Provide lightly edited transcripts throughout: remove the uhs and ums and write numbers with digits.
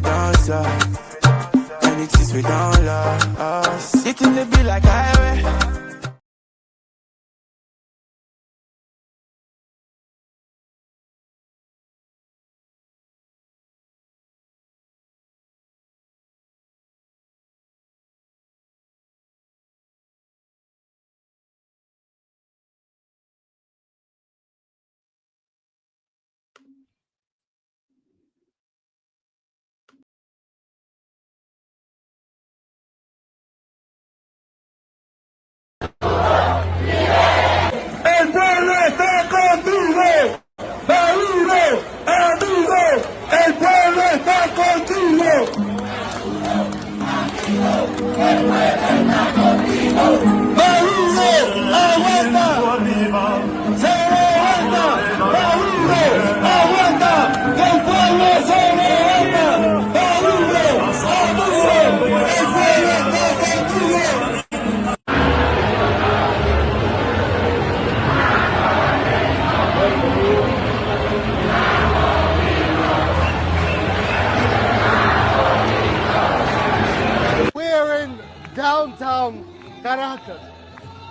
don't suck. And it is we don't love. It in the be like highway. El pueblo está contigo, Maduro, amigo, el pueblo está contigo. Maduro, aguanta, se levanta, Maduro, aguanta, que el pueblo se levanta, Maduro, amigo, el pueblo está contigo. We're in downtown Caracas.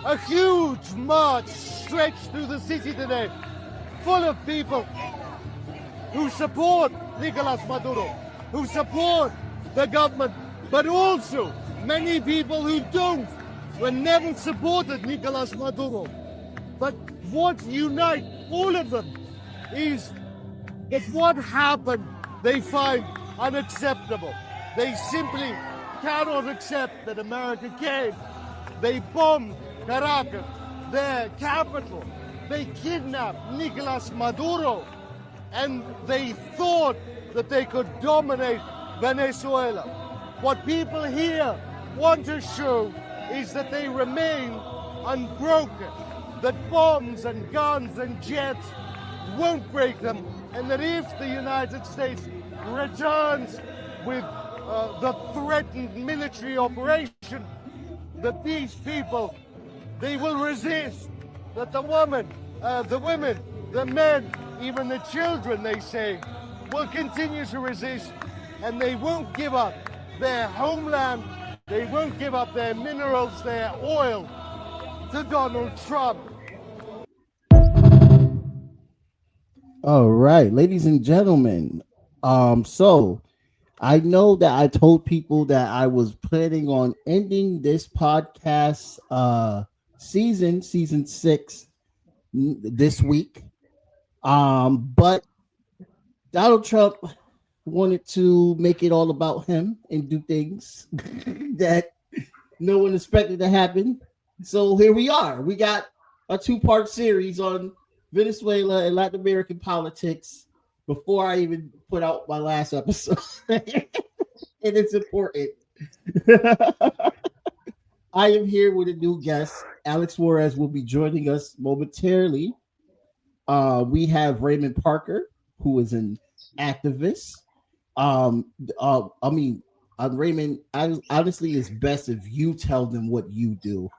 A huge march stretched through the city today, full of people who support Nicolas Maduro, who support the government, but also many people who don't, who never supported Nicolas Maduro. But what unites all of them is that what happened they find unacceptable. They simply cannot accept that America came. They bombed Caracas, their capital. They kidnapped Nicolas Maduro, and they thought that they could dominate Venezuela. What people here want to show is that they remain unbroken, that bombs and guns and jets won't break them, and that if the United States returns with the threatened military operation, that these people, they will resist, that the women, the men, even the children, they say, will continue to resist, and they won't give up their homeland, they won't give up their minerals, their oil to Donald Trump. All right, ladies and gentlemen. So I know that I told people that I was planning on ending this podcast season 6 this week. But Donald Trump wanted to make it all about him and do things that no one expected to happen. So here we are. We got a 2-part series on Venezuela and Latin American politics before I even put out my last episode. And it's important. I am here with a new guest. Alex Suarez will be joining us momentarily. We have Raymond Parker, who is an activist. Raymond, honestly, it's best if you tell them what you do.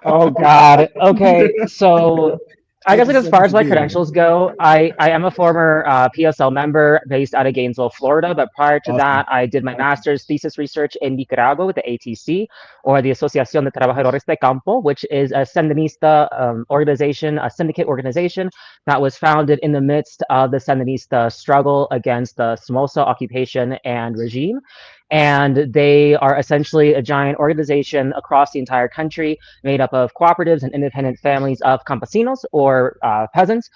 Oh God. Okay. So I guess like as far as my credentials go, I am a former PSL member based out of Gainesville, Florida. But prior to that, I did my master's thesis research in Nicaragua with the ATC, or the Asociación de Trabajadores de Campo, which is a Sandinista organization, a syndicate organization that was founded in the midst of the Sandinista struggle against the Somoza occupation and regime. And they are essentially a giant organization across the entire country made up of cooperatives and independent families of campesinos or peasants.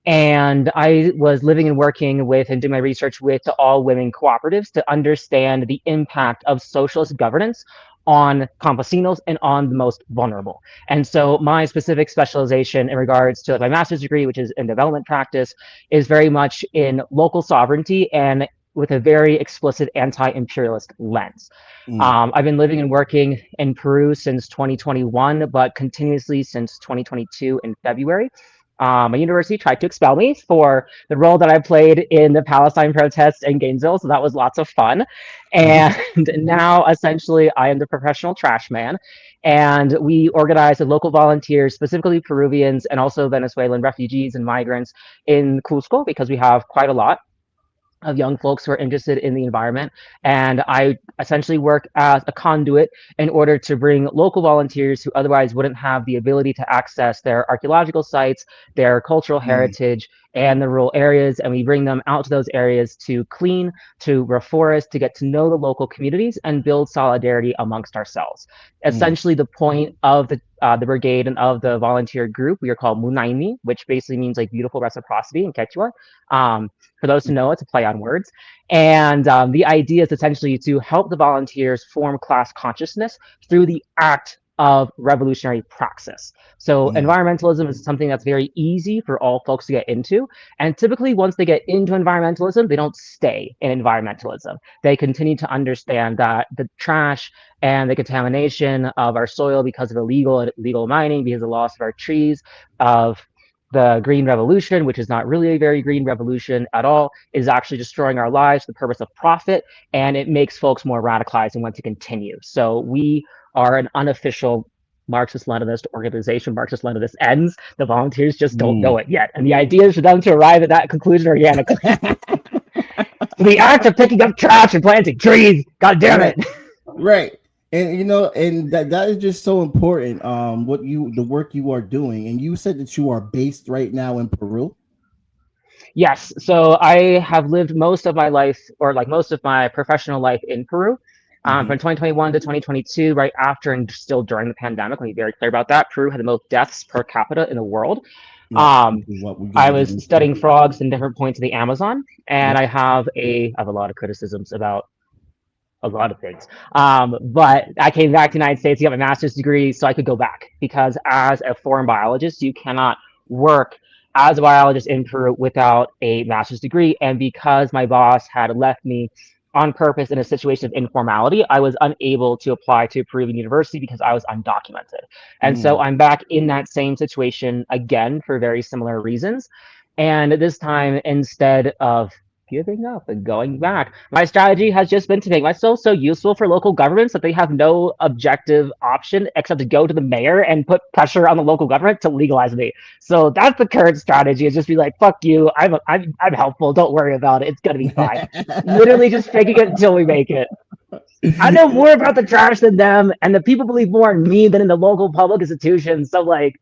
And I was living and working with and doing my research with the all-women cooperatives to understand the impact of socialist governance on campesinos and on the most vulnerable. And so my specific specialization in regards to my master's degree, which is in development practice, is very much in local sovereignty and with a very explicit anti-imperialist lens. I've been living and working in Peru since 2021, but continuously since 2022 in February. My university tried to expel me for the role that I played in the Palestine protests in Gainesville, so that was lots of fun. And now, essentially, I am the professional trash man, and we organize with local volunteers, specifically Peruvians and also Venezuelan refugees and migrants in Cusco, because we have quite a lot. of young folks who are interested in the environment. And I essentially work as a conduit in order to bring local volunteers who otherwise wouldn't have the ability to access their archaeological sites, their cultural heritage, and the rural areas. And we bring them out to those areas to clean, to reforest, to get to know the local communities and build solidarity amongst ourselves. Essentially, the point of the brigade and of the volunteer group, we are called Munaini, which basically means like beautiful reciprocity in Quechua. For those who know, it's a play on words. And the idea is essentially to help the volunteers form class consciousness through the act of revolutionary praxis. So environmentalism is something that's very easy for all folks to get into. And typically, once they get into environmentalism, they don't stay in environmentalism. They continue to understand that the trash and the contamination of our soil because of illegal mining, because of the loss of our trees, of the green revolution, which is not really a very green revolution at all, is actually destroying our lives for the purpose of profit, and it makes folks more radicalized and want to continue. So we are an unofficial Marxist-Leninist organization. Marxist-Leninist ends. The volunteers just don't know it yet. And the idea is for them to arrive at that conclusion organically. The act of picking up trash and planting trees. God damn it. Right. And and that is just so important. The work you are doing, and you said that you are based right now in Peru. Yes, so I have lived most of my life, or like most of my professional life, in Peru. From 2021 to 2022, right after and still during the pandemic. Let me be very clear about that. Peru had the most deaths per capita in the world. I was studying frogs in different points of the Amazon, and I have a lot of criticisms about a lot of things. But I came back to the United States to get my master's degree so I could go back, because as a foreign biologist, you cannot work as a biologist in Peru without a master's degree. And because my boss had left me on purpose in a situation of informality, I was unable to apply to a Peruvian university because I was undocumented. And so I'm back in that same situation again for very similar reasons. And this time, instead of giving up and going back, my strategy has just been to make myself so useful for local governments that they have no objective option except to go to the mayor and put pressure on the local government to legalize me. So that's the current strategy, is just be like, fuck you, I'm helpful, don't worry about it, it's gonna be fine. Literally just faking it until we make it. I know more about the trash than them, and the people believe more in me than in the local public institutions. So like,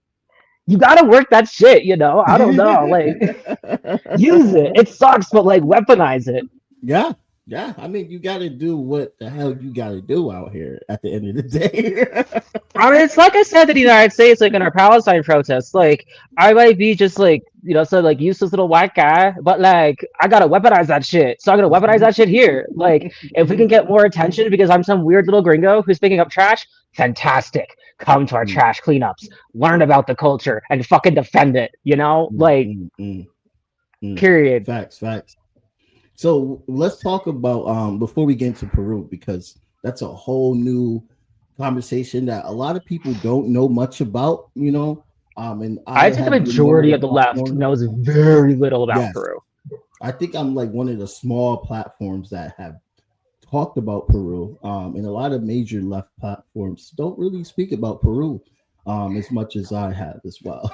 you gotta work that shit, I don't know, like, use it. It sucks, but like, weaponize it. Yeah. I mean, you gotta do what the hell you gotta do out here at the end of the day. I mean, it's like I said to the United States, like in our Palestine protests, like, I might be just like, so like useless little white guy, but like, I gotta weaponize that shit. So I'm gonna weaponize that shit here. Like, if we can get more attention because I'm some weird little gringo who's picking up trash, fantastic. Come to our trash cleanups, learn about the culture, and fucking defend it, like, period. Facts. So let's talk about before we get into Peru, because that's a whole new conversation that a lot of people don't know much about, and I think the majority of the left knows very little about Peru. I think I'm like one of the small platforms that have talked about Peru, and a lot of major left platforms don't really speak about Peru as much as I have as well.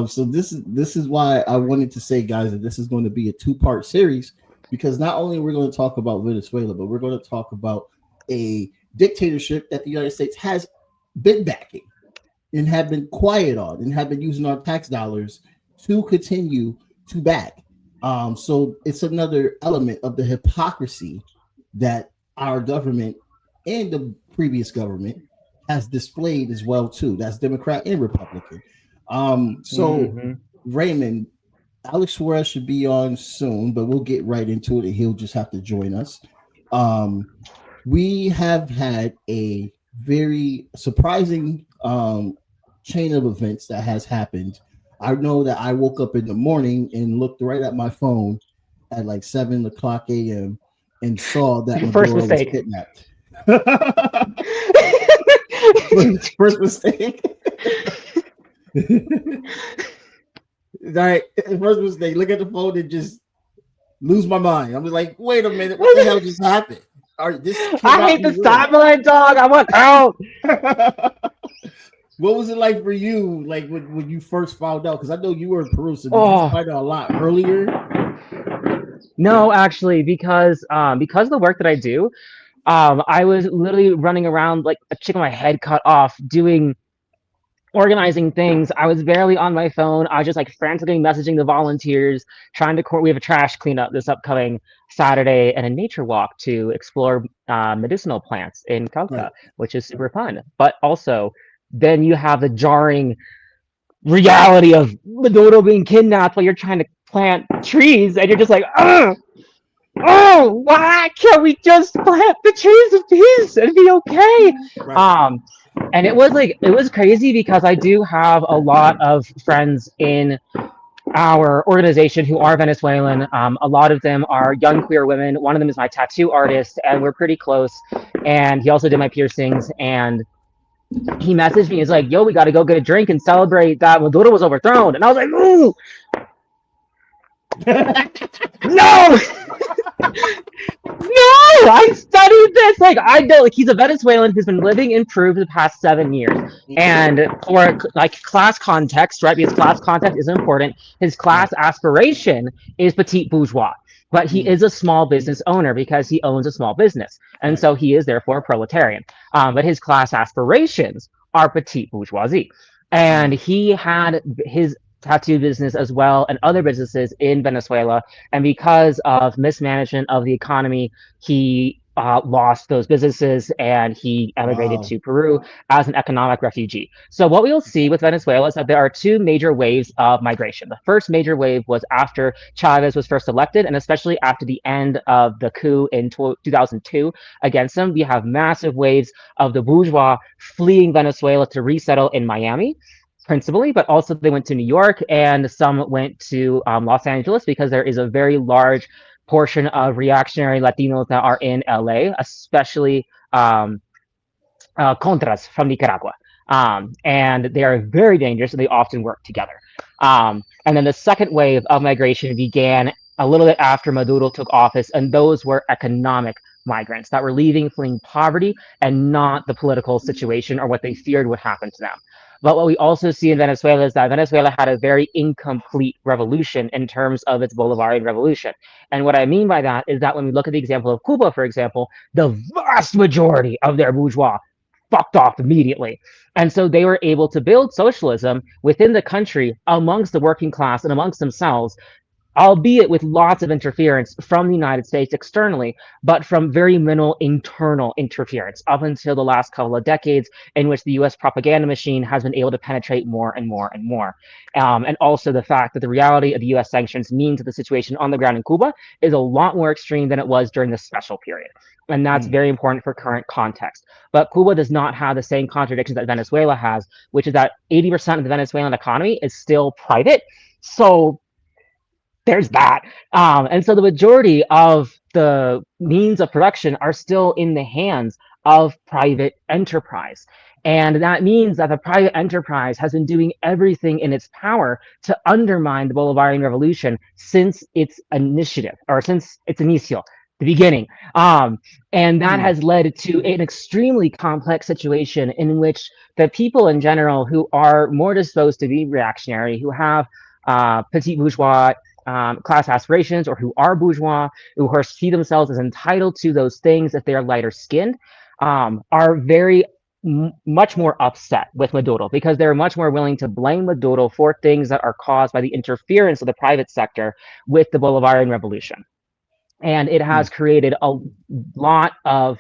So this is why I wanted to say, guys, that this is going to be a 2-part series, because not only we're going to talk about Venezuela, but we're going to talk about a dictatorship that the United States has been backing and have been quiet on and have been using our tax dollars to continue to back. So it's another element of the hypocrisy that our government and the previous has displayed as well too. That's Democrat and Republican. Raymond, Alex Suarez should be on soon, but we'll get right into it, and he'll just have to join us. We have had a very surprising chain of events that has happened. I know that I woke up in the morning and looked right at my phone at like 7 o'clock a.m. and saw that Maduro was kidnapped. First mistake. All right, first mistake. Look at the phone and just lose my mind. I'm just like, wait a minute, what the hell just happened? I hate the timeline, dog. I want out. What was it like for you, like when you first found out? Because I know you were in Peru, so did you find out a lot earlier? No, actually, because of the work that I do, I was literally running around like a chicken with my head cut off, doing organizing things. I was barely on my phone. I was just like frantically messaging the volunteers, trying to. We have a trash cleanup this upcoming Saturday and a nature walk to explore medicinal plants in Right. Cauca, which is super fun. But also, then you have the jarring reality of Maduro being kidnapped while you're trying to plant trees, and you're just like, ugh. Oh, why can't we just plant the trees of peace and be okay? Right. Um, and it was crazy because I do have a lot of friends in our organization who are Venezuelan. A lot of them are young queer women. One of them is my tattoo artist, and we're pretty close. And he also did my piercings. And he messaged me. He's like, "Yo, we got to go get a drink and celebrate that Maduro was overthrown." And I was like, "Ooh, no!" No, I studied this. Like I know, like he's a Venezuelan who's been living in Peru for the past 7 years. And for like class context, right? Because class context is important. His class aspiration is petite bourgeois, but he is a small business owner because he owns a small business, and Right. so he is therefore a proletarian. But his class aspirations are petite bourgeoisie, and he had his tattoo business as well and other businesses in Venezuela. And because of mismanagement of the economy, he lost those businesses and he emigrated Wow. to Peru as an economic refugee. So, what we'll see with Venezuela is that there are two major waves of migration. The first major wave was after Chavez was first elected, and especially after the end of the coup in 2002 against him. We have massive waves of the bourgeois fleeing Venezuela to resettle in Miami principally, but also they went to New York and some went to Los Angeles because there is a very large portion of reactionary Latinos that are in LA, especially Contras from Nicaragua. And they are very dangerous and they often work together. And then the second wave of migration began a little bit after Maduro took office, and those were economic migrants that were leaving, fleeing poverty, and not the political situation or what they feared would happen to them. But what we also see in Venezuela is that Venezuela had a very incomplete revolution in terms of its Bolivarian revolution. And what I mean by that is that when we look at the example of Cuba, for example, the vast majority of their bourgeois fucked off immediately. And so they were able to build socialism within the country amongst the working class and amongst themselves, albeit with lots of interference from the United States externally, but from very minimal internal interference up until the last couple of decades, in which the US propaganda machine has been able to penetrate more and more and more. And also the fact that the reality of the US sanctions means that the situation on the ground in Cuba is a lot more extreme than it was during the special period. And that's very important for current context. But Cuba does not have the same contradictions that Venezuela has, which is that 80% of the Venezuelan economy is still private. So there's that. And so the majority of the means of production are still in the hands of private enterprise. And that means that the private enterprise has been doing everything in its power to undermine the Bolivarian Revolution since its initiative, or since its inicio, the beginning. And that has led to an extremely complex situation in which the people in general who are more disposed to be reactionary, who have petite bourgeois class aspirations, or who are bourgeois, who see themselves as entitled to those things if they are lighter skinned, are very much more upset with Maduro because they're much more willing to blame Maduro for things that are caused by the interference of the private sector with the Bolivarian Revolution. And it has created a lot of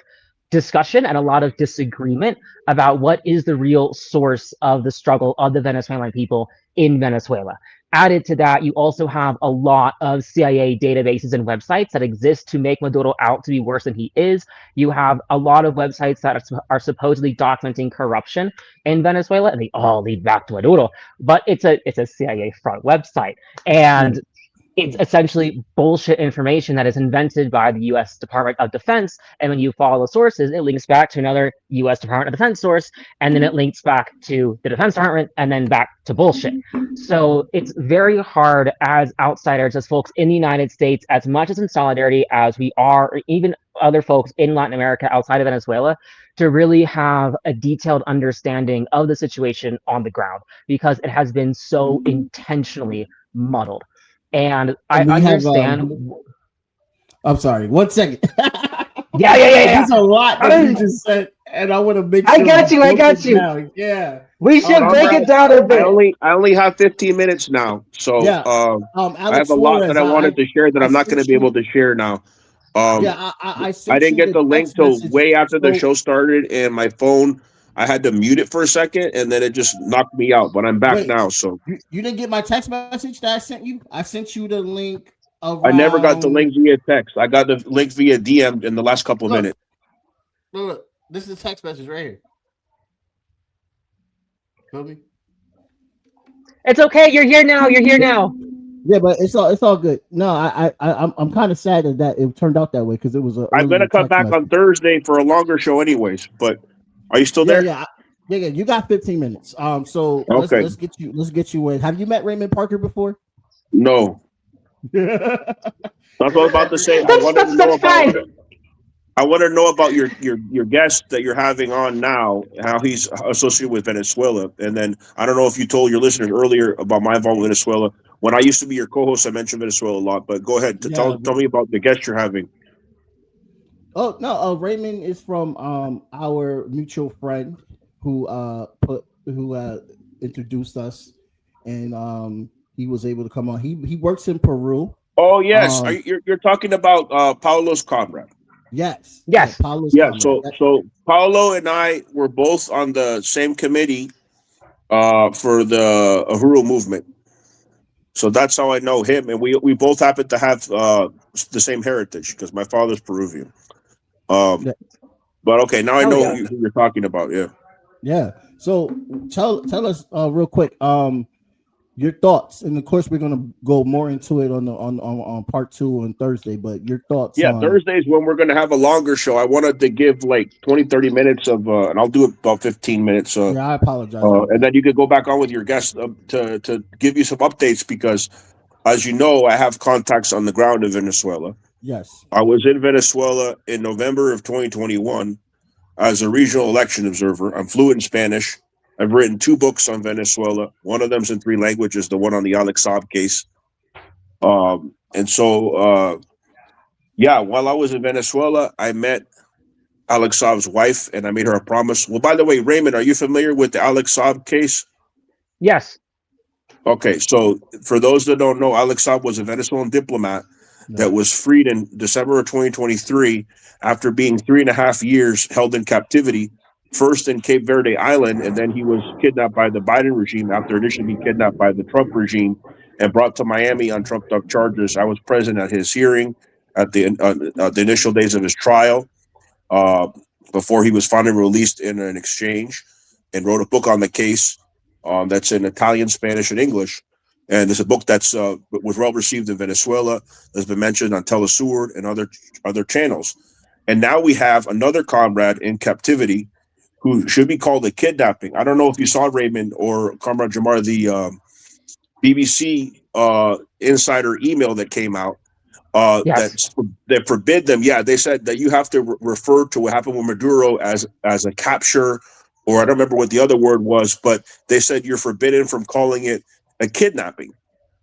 discussion and a lot of disagreement about what is the real source of the struggle of the Venezuelan people in Venezuela. Added to that, you also have a lot of CIA databases and websites that exist to make Maduro out to be worse than he is. You have a lot of websites that are supposedly documenting corruption in Venezuela, and they all lead back to Maduro. But it's a CIA front website, and it's essentially bullshit information that is invented by the U.S. Department of Defense. And when you follow the sources, it links back to another U.S. Department of Defense source, and then it links back to the Defense Department, and then back to bullshit. So it's very hard as outsiders, as folks in the United States, as much as in solidarity as we are, or even other folks in Latin America outside of Venezuela, to really have a detailed understanding of the situation on the ground, because it has been so intentionally muddled. And I And we have understand. I'm sorry. 1 second. Yeah. There's a lot that you just said, and I want to make sure I got you. down. Yeah. We should break it down a bit. I only have 15 minutes now, so Yeah. I Alex have a lot Suarez, that I wanted to share that I I'm not going to sent be able you. to share now. I I sent didn't you get the the link text till message. way after the So show started, and my phone, I had to mute it for a second, and then it just knocked me out. But I'm back wait, now, so you didn't get my text message that I sent you? I sent you the link I never got the around. link via text. I got the link via DM in the last couple of Look, minutes. look. This is a text message right here. Feel me? It's okay. You're here now. You're here now. Yeah, but it's all good. No, I'm kind of sad that it turned out that way because it was a I'm earlier gonna come text back on message. Thursday for a longer show, anyways. But are you still Yeah, there? yeah. You got 15 minutes. So Okay. let's get you in. Have you met Raymond Parker before? No, Yeah, that's what I was about to say. That's fine. I want to know about your guest that you're having on now, how he's associated with Venezuela, and then I don't know if you told your listeners earlier about my involvement with Venezuela. When I used to be your co-host, I mentioned Venezuela a lot. But go ahead to tell me about the guest you're having. Oh no, Raymond is from our mutual friend who introduced us, and he was able to come on. He works in Peru. Oh yes, Um, you're talking about Paulo's comrade. yes, yeah, Yes. Paulo's Yeah, comrade. so Paulo and I were both on the same committee for the Uhuru movement. So that's how I know him, and we both happen to have the same heritage because my father's Peruvian. Um, Yeah, but okay, now I Oh know yeah. who you're talking about. Yeah. yeah. So tell us real quick your thoughts, and of course we're gonna go more into it on part 2 on Thursday. But your thoughts Yeah, on Thursdays when we're going to have a longer show. I wanted to give like 20, 30 minutes of, and I'll do it about 15 minutes. yeah, I apologize about And that. then you could go back on with your guests to give you some updates because, as you know, I have contacts on the ground in Venezuela. Yes. I was in Venezuela in November of 2021 as a regional election observer. I'm fluent in Spanish. I've written 2 books on Venezuela. One of them's in 3 languages, the one on the Alex Saab case. And so, yeah, while I was in Venezuela, I met Alex Saab's wife and I made her a promise. Well, by the way, Raymond, are you familiar with the Alex Saab case? Yes. Okay, so for those that don't know, Alex Saab was a Venezuelan diplomat that was freed in December of 2023 after being 3.5 years held in captivity, first in Cape Verde Island, and then he was kidnapped by the Biden regime after initially being kidnapped by the Trump regime and brought to Miami on trumped up charges. I was present at his hearing at the initial days of his trial uh, before he was finally released in an exchange, and wrote a book on the case that's in Italian, Spanish, and English. And it's a book that's was well received in Venezuela, has been mentioned on Telesur and other channels. And now we have another comrade in captivity who should be called a kidnapping. I don't know if you saw Raymond or Comrade Jamar, the BBC insider email that came out Yes. that forbid them. Yeah, they said that you have to refer to what happened with Maduro as a capture, or I don't remember what the other word was, but they said you're forbidden from calling it a kidnapping.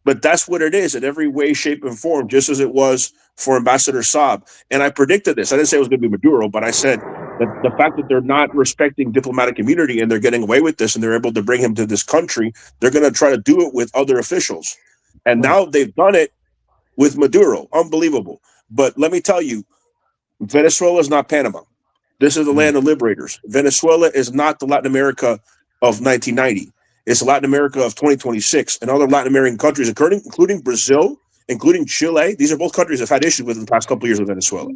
But that's what it is in every way, shape, and form, just as it was for Ambassador Saab. And I predicted this. I didn't say it was going to be Maduro, but I said that the fact that they're not respecting diplomatic immunity and they're getting away with this and they're able to bring him to this country, they're going to try to do it with other officials. And Right. now they've done it with Maduro. Unbelievable. But let me tell you, Venezuela is not Panama. This is the land of liberators. Venezuela is not the Latin America of 1990. It's Latin America of 2026 and other Latin American countries, including Brazil, including Chile. These are both countries I've had issues with in the past couple of years with Venezuela.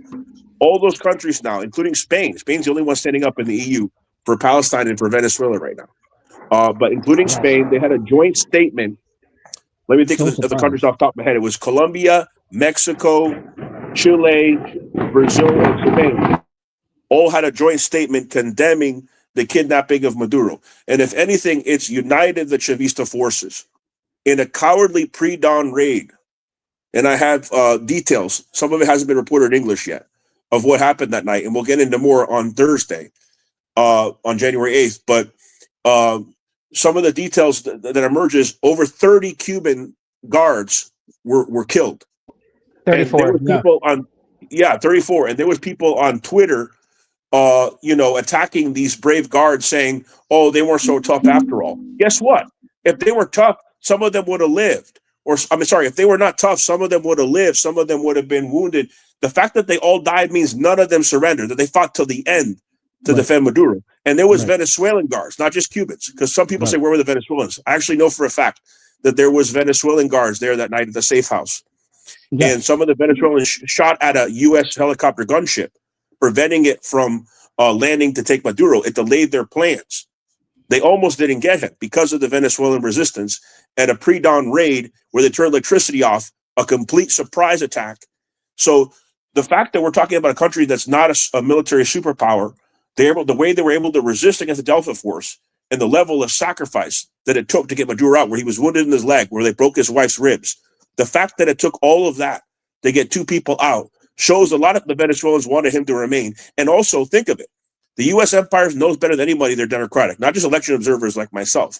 All those countries now, including Spain. Spain's the only one standing up in the EU for Palestine and for Venezuela right now. But including Spain, they had a joint statement. Let me think of the countries off the top of my head. It was Colombia, Mexico, Chile, Brazil, and Spain. All had a joint statement condemning the kidnapping of Maduro. And if anything, it's united the Chavista forces in a cowardly pre-dawn raid. And I have details. Some of it hasn't been reported in English yet of what happened that night. And we'll get into more on Thursday, on January 8th. But some of the details that emerges, over 30 Cuban guards were killed. 34. And there were people on 34. And there was people on Twitter, attacking these brave guards saying, oh, they weren't so tough after all. Guess what? If they were tough, some of them would have lived. If they were not tough, some of them would have lived. Some of them would have been wounded. The fact that they all died means none of them surrendered, that they fought till the end to defend Maduro. And there was Venezuelan guards, not just Cubans, because some people say, where were the Venezuelans? I actually know for a fact that there was Venezuelan guards there that night at the safe house. Yes. And some of the Venezuelans shot at a U.S. helicopter gunship, preventing it from landing to take Maduro. It delayed their plans. They almost didn't get him because of the Venezuelan resistance and a pre-dawn raid where they turned electricity off, a complete surprise attack. So the fact that we're talking about a country that's not a military superpower, the way they were able to resist against the Delta Force and the level of sacrifice that it took to get Maduro out, where he was wounded in his leg, where they broke his wife's ribs. The fact that it took all of that to get 2 people out shows a lot of the Venezuelans wanted him to remain. And also think of it. The U.S. empire knows better than anybody they're democratic, not just election observers like myself,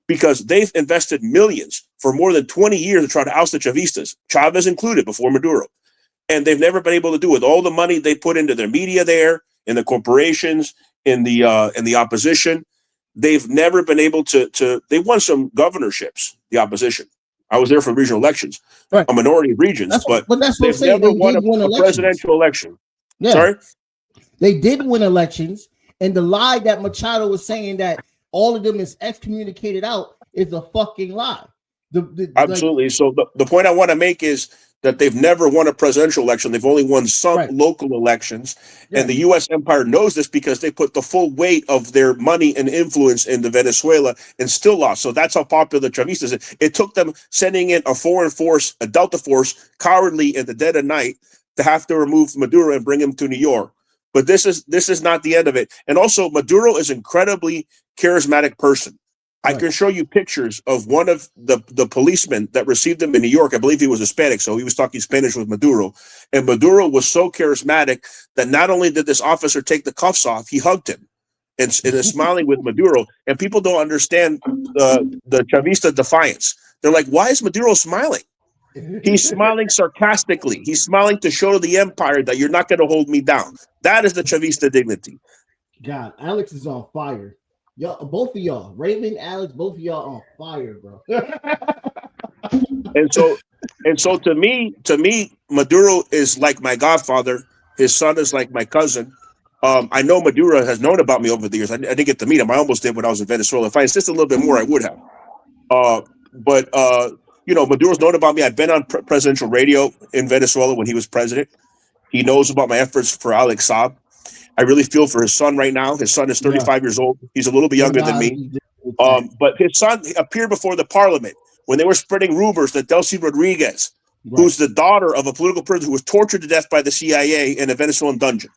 because they've invested millions for more than 20 years to try to oust the Chavistas, Chavez included, before Maduro. And they've never been able to do it. With all the money they put into their media there, in the corporations, in the opposition, they've never been able to. They won some governorships, the opposition. I was there for regional elections, a minority of regions, but that's what they've never won a presidential election. Yeah. Sorry? They did win elections, and the lie that Machado was saying that all of them is excommunicated out is a fucking lie. Absolutely. So the point I want to make is that they've never won a presidential election. They've only won some local elections. Yeah. And the U.S. empire knows this because they put the full weight of their money and influence into Venezuela and still lost. So that's how popular the Chavistas is. It took them sending in a foreign force, a Delta force, cowardly in the dead of night to have to remove Maduro and bring him to New York. But this is not the end of it. And also, Maduro is an incredibly charismatic person. I can show you pictures of one of the policemen that received him in New York. I believe he was Hispanic, so he was talking Spanish with Maduro. And Maduro was so charismatic that not only did this officer take the cuffs off, he hugged him and is smiling with Maduro. And people don't understand the Chavista defiance. They're like, why is Maduro smiling? He's smiling sarcastically. He's smiling to show to the empire that you're not going to hold me down. That is the Chavista dignity. God, Alex is on fire. Y'all, both of y'all, Raymond, Alex, both of y'all on fire, bro. and so to me, Maduro is like my godfather. His son is like my cousin. I know Maduro has known about me over the years. I didn't get to meet him. I almost did when I was in Venezuela. If I insisted a little bit more, I would have. But Maduro's known about me. I've been on presidential radio in Venezuela when he was president. He knows about my efforts for Alex Saab. I really feel for his son right now. His son is 35 years old. He's a little bit younger than me. But his son appeared before the parliament when they were spreading rumors that Delcy Rodriguez, who's the daughter of a political prisoner who was tortured to death by the CIA in a Venezuelan dungeon.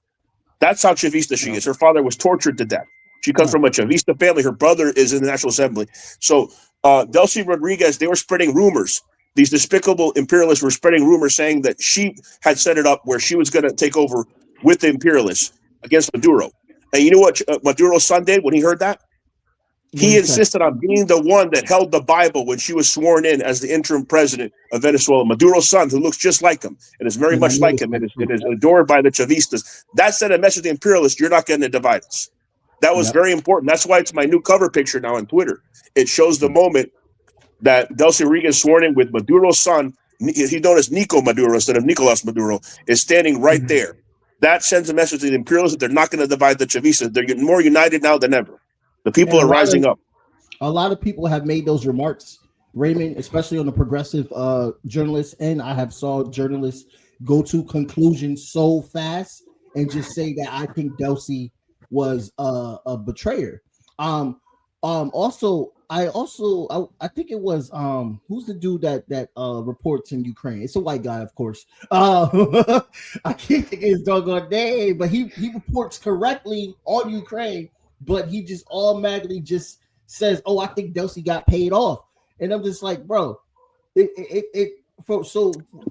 That's how Chavista she is. Her father was tortured to death. She comes from a Chavista family. Her brother is in the National Assembly. So Delcy Rodriguez, they were spreading rumors. These despicable imperialists were spreading rumors saying that she had set it up where she was going to take over with the imperialists against Maduro. And you know what Maduro's son did when he heard that? He insisted on being the one that held the Bible when she was sworn in as the interim president of Venezuela. Maduro's son, who looks just like him and is very much like him and is adored by the Chavistas. That sent a message to the imperialists, you're not going to divide us. That was very important. That's why it's my new cover picture now on Twitter. It shows the moment that Delcy Rodriguez sworn in with Maduro's son, he's known as Nico Maduro instead of Nicolas Maduro, is standing right there. That sends a message to the imperialists that they're not going to divide the Chavistas. They're getting more united now than ever. The people are rising up. A lot of people have made those remarks, Raymond, especially on the progressive journalists, and I have saw journalists go to conclusions so fast and just say that I think Delcy was a betrayer. I think it was who's the dude that reports in Ukraine? It's a white guy, of course. I can't think of his doggone name, but he reports correctly on Ukraine, but he just automatically just says, "Oh, I think Delcy got paid off," and I'm just like, bro,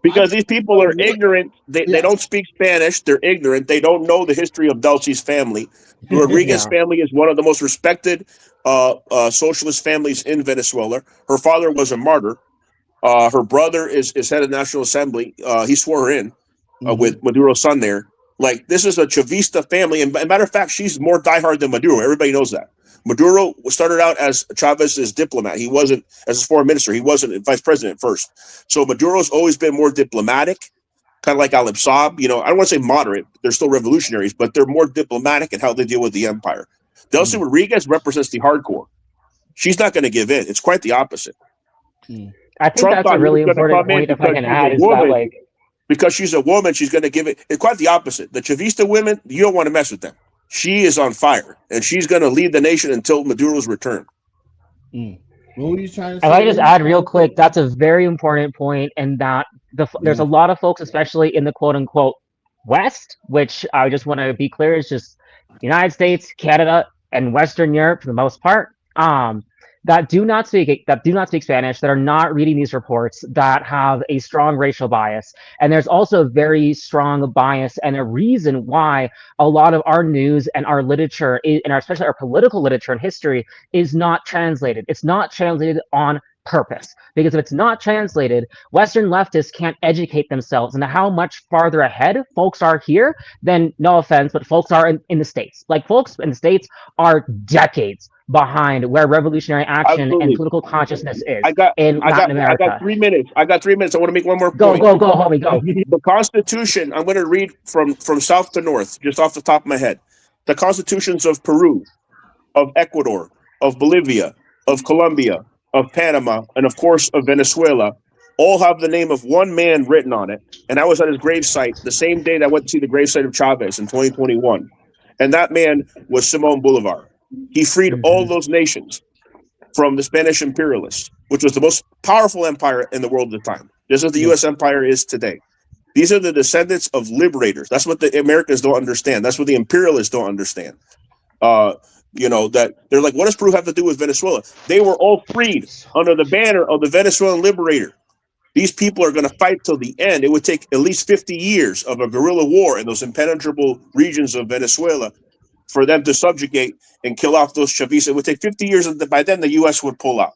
because these people are ignorant. They don't speak Spanish. They're ignorant. They don't know the history of Delcy's family. The Rodriguez family is one of the most respected socialist families in Venezuela. Her father was a martyr. Her brother is head of the National Assembly. He swore her in. with Maduro's son there. Like, this is a Chavista family, and matter of fact, she's more diehard than Maduro. Everybody knows that. Maduro started out as Chavez's diplomat. He wasn't, as his foreign minister, he wasn't vice president first. So Maduro's always been more diplomatic, kind of like Al Saab. You know, I don't want to say moderate. They're still revolutionaries, but they're more diplomatic in how they deal with the empire. Delcy Rodriguez represents the hardcore. She's not going to give in. It's quite the opposite. I think Trump that's a really important point, if I can add, is that, like, because she's a woman, she's going to give it. It's quite the opposite. The Chavista women, you don't want to mess with them. She is on fire, and she's going to lead the nation until Maduro's return. What were you trying to say? If I just add real quick, that's a very important point, and that there's a lot of folks, especially in the quote-unquote West, which I just want to be clear is just United States, Canada, and Western Europe for the most part, that do not speak Spanish, that are not reading these reports, that have a strong racial bias. And there's also a very strong bias and a reason why a lot of our news and our literature, and especially our political literature and history, is not translated. It's not translated on purpose, because if it's not translated, Western leftists can't educate themselves into how much farther ahead folks are here than, no offense, but folks are in the States. Like, folks in the States are decades behind where revolutionary action and political consciousness is in Latin America. I got 3 minutes. I want to make one more point. Go, homie, go. The Constitution, I'm going to read from south to north, just off the top of my head. The constitutions of Peru, of Ecuador, of Bolivia, of Colombia, of Panama, and of course of Venezuela, all have the name of one man written on it. And I was at his gravesite the same day that I went to see the gravesite of Chavez in 2021. And that man was Simón Bolívar. He freed all those nations from the Spanish imperialists, which was the most powerful empire in the world at the time, just as the U.S. empire is today. These are the descendants of liberators. That's what the Americans don't understand. That's what the imperialists don't understand. You know, that they're like, what does Peru have to do with Venezuela? They were all freed under the banner of the Venezuelan liberator. These people are going to fight till the end. It would take at least 50 years of a guerrilla war in those impenetrable regions of Venezuela for them to subjugate and kill off those Chavistas. It would take 50 years, and by then the U.S. would pull out.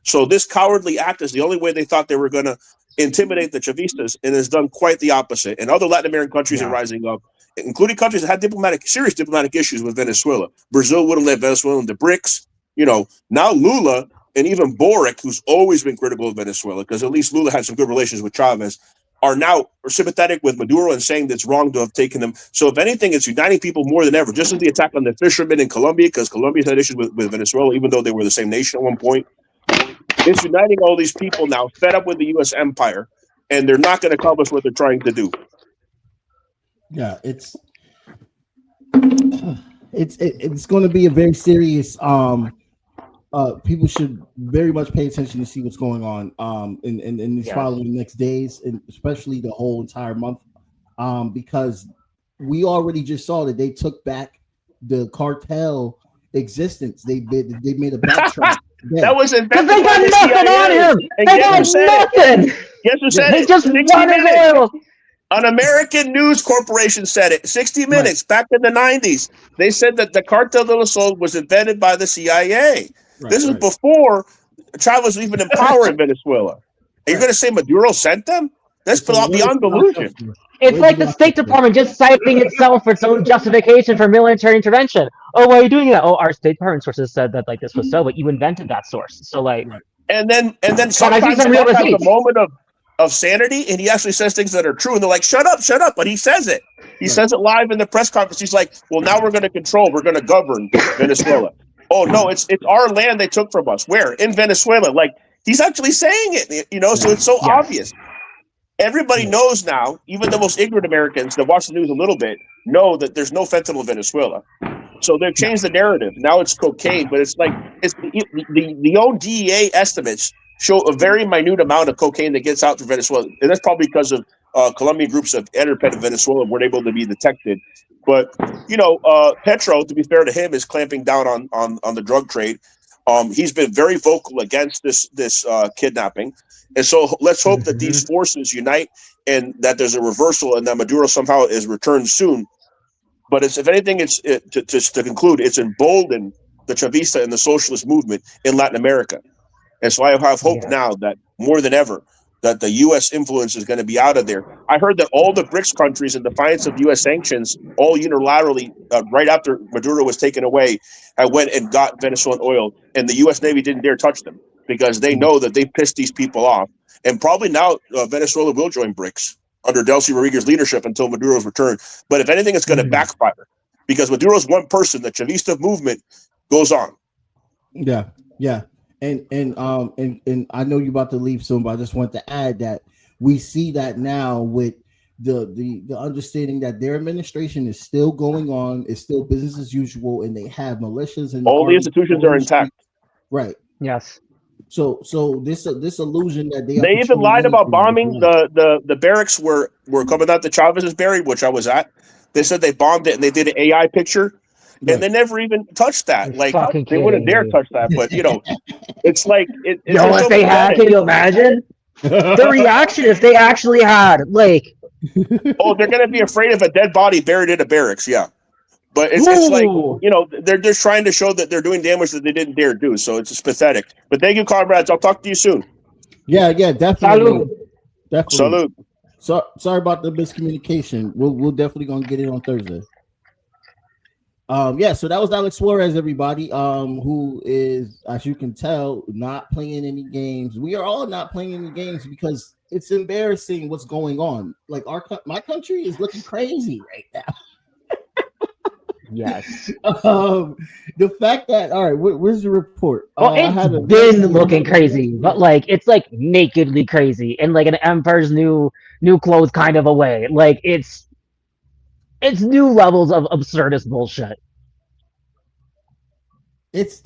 So this cowardly act is the only way they thought they were going to intimidate the Chavistas, and has done quite the opposite. And other Latin American countries are rising up, including countries that had serious diplomatic issues with Venezuela. Brazil wouldn't let Venezuela into BRICS. You know, now Lula and even Boric, who's always been critical of Venezuela, because at least Lula had some good relations with Chavez, are now sympathetic with Maduro and saying that it's wrong to have taken them. So if anything, it's uniting people more than ever. Just as the attack on the fishermen in Colombia, because Colombia's had issues with Venezuela, even though they were the same nation at one point. It's uniting all these people now, fed up with the U.S. empire, and they're not going to accomplish what they're trying to do. Yeah, it's going to be a very serious. People should very much pay attention to see what's going on in these following next days, and especially the whole entire month, because we already just saw that they took back the cartel existence. They made a backtrack. That was invented they got nothing on him. They got nothing. Guess who said They it? just 60 wanted Minutes. oil. An American news corporation said it. 60 Minutes, back in the 90s. They said that the Cartel de los Soles was invented by the CIA. This is before Chavez was even in power in Venezuela. Are you going to say Maduro sent them? That's beyond delusion. It's like the State Department just citing itself for its own justification for military intervention. Oh, why are you doing that? Oh, our State Department sources said that like this was so, but you invented that source. So like, and then sometimes Trump has a moment of sanity, and he actually says things that are true, and they're like, shut up, but he says it. He says it live in the press conference. He's like, well, now we're going to govern Venezuela. Oh no, it's our land they took from us. Where? In Venezuela. Like, he's actually saying it, you know, so it's so obvious. Everybody knows now, even the most ignorant Americans that watch the news a little bit know that there's no fentanyl in Venezuela. So they've changed the narrative. Now it's cocaine, but it's like the old DEA estimates show a very minute amount of cocaine that gets out to Venezuela. And that's probably because of Colombian groups that entered Venezuela weren't able to be detected. But, you know, Petro, to be fair to him, is clamping down on the drug trade. He's been very vocal against this kidnapping. And so let's hope that these forces unite and that there's a reversal and that Maduro somehow is returned soon. But if anything, to conclude, it's emboldened the Chavista and the socialist movement in Latin America. And so I have hope now that more than ever, that the U.S. influence is going to be out of there. I heard that all the BRICS countries, in defiance of U.S. sanctions, all unilaterally, right after Maduro was taken away, went and got Venezuelan oil, and the U.S. Navy didn't dare touch them because they know that they pissed these people off. And probably now Venezuela will join BRICS under Delcy Rodriguez's leadership until Maduro's return. But if anything, it's going to backfire because Maduro's one person. The Chavista movement goes on. Yeah. And I know you're about to leave soon, but I just want to add that we see that now with the understanding that their administration is still going on, it's still business as usual, and they have militias and all the institutions are intact. Right. Yes. So this illusion that they even lied about bombing the barracks where Comandante Chavez is buried, which I was at. They said they bombed it and they did an AI picture. Right. And they never even touched that. Like they wouldn't dare touch that. But it's like if they had, can you imagine the reaction if they actually had they're gonna be afraid of a dead body buried in a barracks. Yeah, but it's like they're just trying to show that they're doing damage that they didn't dare do. So it's just pathetic. But thank you, comrades. I'll talk to you soon. Yeah, definitely. Salud. So sorry about the miscommunication. We'll definitely gonna get it on Thursday. So that was Alex Suarez, everybody, who is, as you can tell, not playing any games. We are all not playing any games because it's embarrassing what's going on. Like my country is looking crazy right now. Yes. The fact that where's the report? It's been looking crazy, but it's nakedly crazy in an Emperor's new clothes kind of a way. It's new levels of absurdist bullshit. It's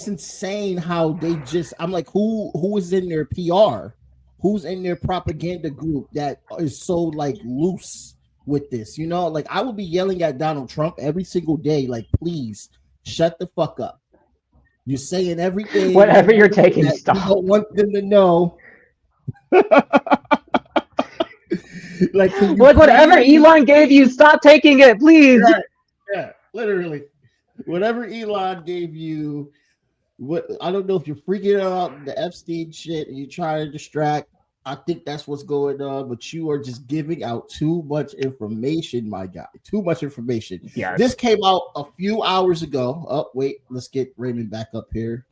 insane how they just. I'm like, who is in their PR? Who's in their propaganda group that is so loose with this? I would be yelling at Donald Trump every single day, please shut the fuck up. You're saying everything. Whatever you're taking, stop. You don't want them to know. Whatever Elon gave you, stop taking it, please. Yeah, literally. Whatever Elon gave you, I don't know if you're freaking out the Epstein shit and you try to distract. I think that's what's going on, but you are just giving out too much information, my guy. Too much information. Yes. This came out a few hours ago. Oh, wait, let's get Raymond back up here.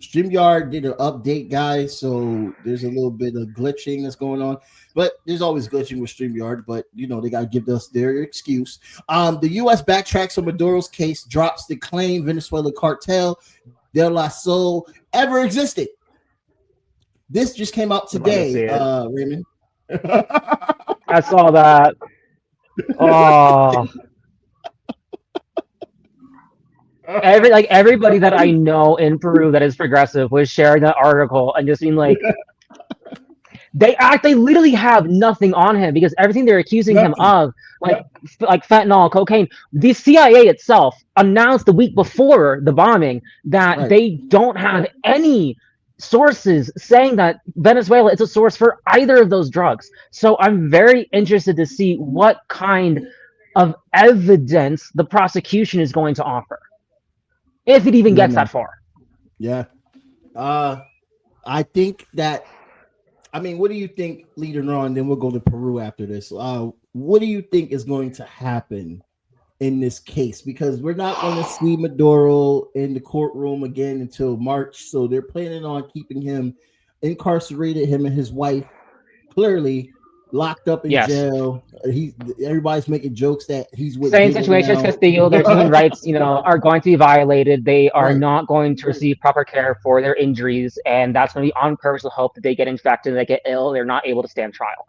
StreamYard did an update, guys, so there's a little bit of glitching that's going on, but there's always glitching with StreamYard, but they got to give us their excuse. The U.S. backtracks on Maduro's case, drops the claim Venezuela cartel de la Sol ever existed. This just came out today, Raymond. I saw that. Oh. Everybody that I know in Peru that is progressive was sharing that article and just being like, they literally have nothing on him because everything they're accusing him of, like fentanyl, cocaine. The CIA itself announced the week before the bombing that they don't have any sources saying that Venezuela is a source for either of those drugs. So I'm very interested to see what kind of evidence the prosecution is going to offer. If it even gets that far. Yeah. I think that, what do you think later on? Then we'll go to Peru after this. What do you think is going to happen in this case? Because we're not going to see Maduro in the courtroom again until March. So they're planning on keeping him incarcerated, him and his wife, clearly locked up in jail. Everybody's making jokes that he's with same situation as Castillo. Their human rights, are going to be violated. They are not going to receive proper care for their injuries, and that's going to be on purpose to hope that they get infected, they get ill, they're not able to stand trial.